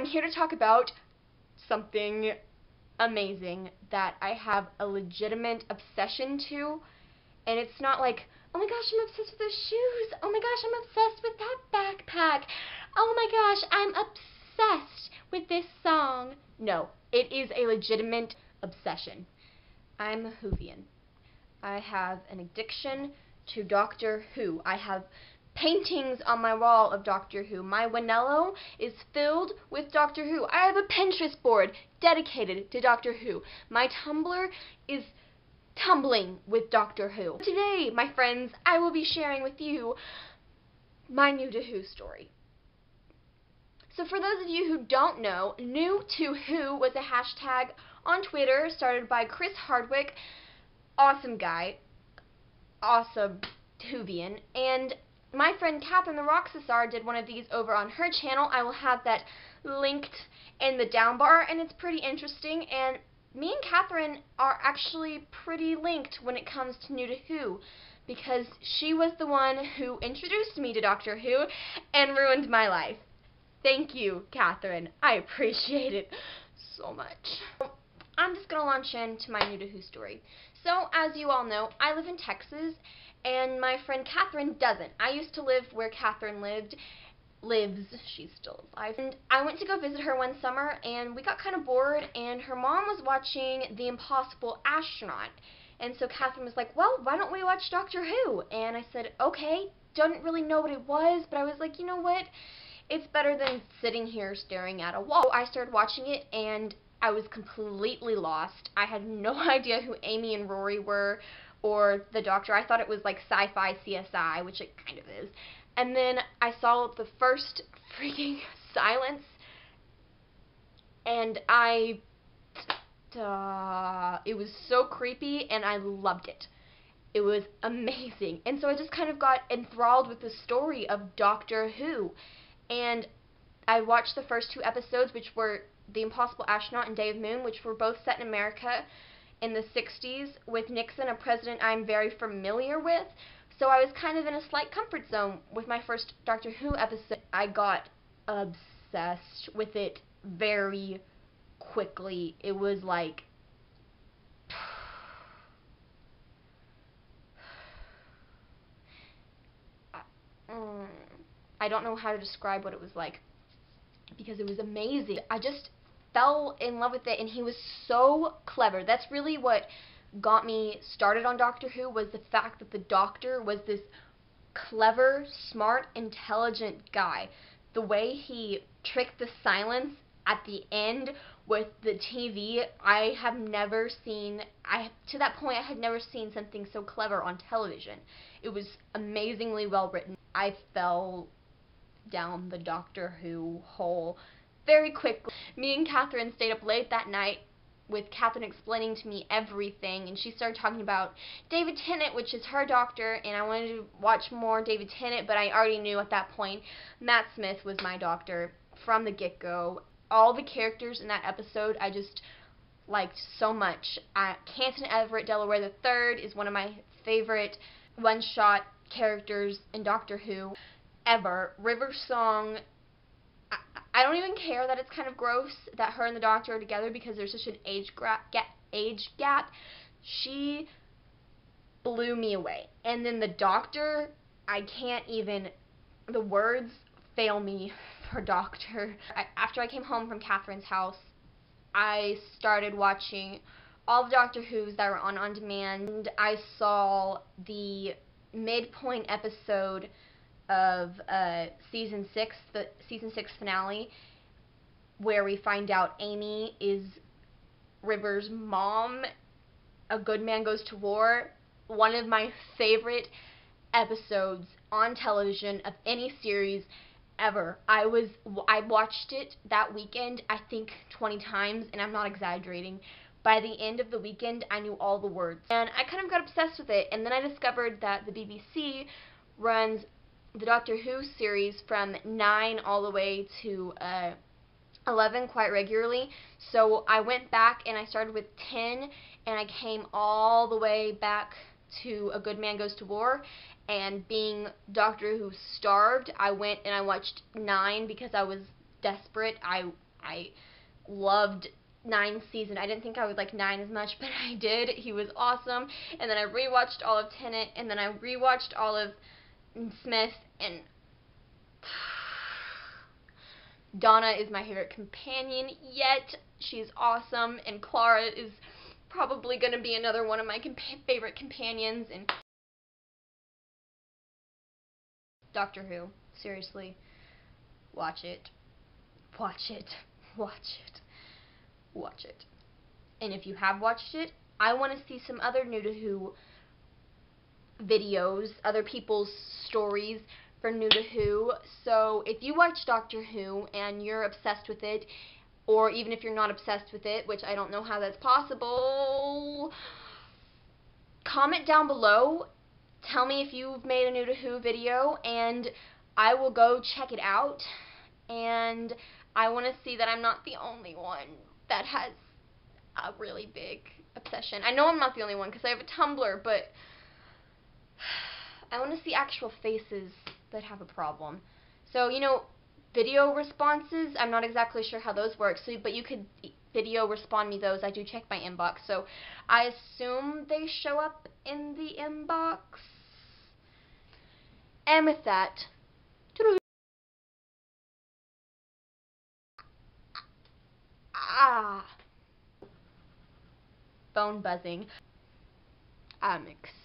I'm here to talk about something amazing that I have a legitimate obsession to, and it's not like, oh my gosh, I'm obsessed with those shoes, oh my gosh, I'm obsessed with that backpack, oh my gosh, I'm obsessed with this song. No, it is a legitimate obsession. I'm a Whovian. I have an addiction to Doctor Who. I have paintings on my wall of Doctor Who. My Wanello is filled with Doctor Who. I have a Pinterest board dedicated to Doctor Who. My Tumblr is tumbling with Doctor Who. Today, my friends, I will be sharing with you my new to Who story. So for those of you who don't know, New to Who was a hashtag on Twitter started by Chris Hardwick, awesome guy, awesome Whovian, and my friend Catherine the Roxasar did one of these over on her channel. I will have that linked in the down bar, and it's pretty interesting, and me and Catherine are actually pretty linked when it comes to New to Who, because she was the one who introduced me to Doctor Who and ruined my life. Thank you, Catherine. I appreciate it so much. I'm just going to launch into my New to Who story. So, as you all know, I live in Texas, and my friend Catherine doesn't. I used to live where Catherine lives, she's still alive. And I went to go visit her one summer, and we got kind of bored, and her mom was watching The Impossible Astronaut. And so Catherine was like, well, why don't we watch Doctor Who? And I said, okay. Didn't really know what it was, but I was like, you know what? It's better than sitting here staring at a wall. So I started watching it, and I was completely lost. I had no idea who Amy and Rory were, or the Doctor. I thought it was like sci-fi CSI, which it kind of is. And then I saw the first freaking silence, and it was so creepy, and I loved it. It was amazing. And so I just kind of got enthralled with the story of Doctor Who. And I watched the first 2 episodes, which were The Impossible Astronaut and Day of Moon, which were both set in America in the 60s with Nixon, a president I'm very familiar with. So I was kind of in a slight comfort zone with my first Doctor Who episode. I got obsessed with it very quickly. It was like, I don't know how to describe what it was like, because it was amazing. I just fell in love with it, and he was so clever. That's really what got me started on Doctor Who, was the fact that the Doctor was this clever, smart, intelligent guy. The way he tricked the silence at the end with the TV, I have never seen, to that point I had never seen something so clever on television. It was amazingly well written. I fell down the Doctor Who hole very quickly. Me and Catherine stayed up late that night with Catherine explaining to me everything, and she started talking about David Tennant, which is her Doctor, and I wanted to watch more David Tennant, but I already knew at that point Matt Smith was my Doctor from the get-go. All the characters in that episode I just liked so much. Canton Everett Delaware III is one of my favorite one-shot characters in Doctor Who ever. River Song, I don't even care that it's kind of gross that her and the Doctor are together, because there's such an age gap. She blew me away. And then the Doctor, I can't even, the words fail me for Doctor. After I came home from Catherine's house, I started watching all the Doctor Who's that were on demand. I saw the midpoint episode of season 6, the season 6 finale, where we find out Amy is River's mom. A Good Man Goes to War. One of my favorite episodes on television of any series ever. I watched it that weekend, I think 20 times, and I'm not exaggerating. By the end of the weekend, I knew all the words, and I kind of got obsessed with it. And then I discovered that the BBC runs the Doctor Who series from 9 all the way to 11 quite regularly. So I went back and I started with 10, and I came all the way back to A Good Man Goes to War. And being Doctor Who starved, I went and I watched 9 because I was desperate. I I loved Nine's season. I didn't think I would like Nine as much, but I did. He was awesome. And then I rewatched all of Tenet, and then I rewatched all of Smith, and Donna is my favorite companion yet. She's awesome, and Clara is probably going to be another one of my favorite companions. And Doctor Who, seriously, watch it. Watch it. Watch it. Watch it. And if you have watched it, I want to see some other New to Who videos, other people's stories for New to Who. So if you watch Doctor Who and you're obsessed with it, or even if you're not obsessed with it, which I don't know how that's possible, comment down below. Tell me if you've made a New to Who video, and I will go check it out. And I want to see that I'm not the only one that has a really big obsession. I know I'm not the only one because I have a Tumblr, but I want to see actual faces that have a problem. So, you know, video responses, I'm not exactly sure how those work, so, but you could video respond me those. I do check my inbox, so I assume they show up in the inbox. And with that, phone buzzing. I'm excited.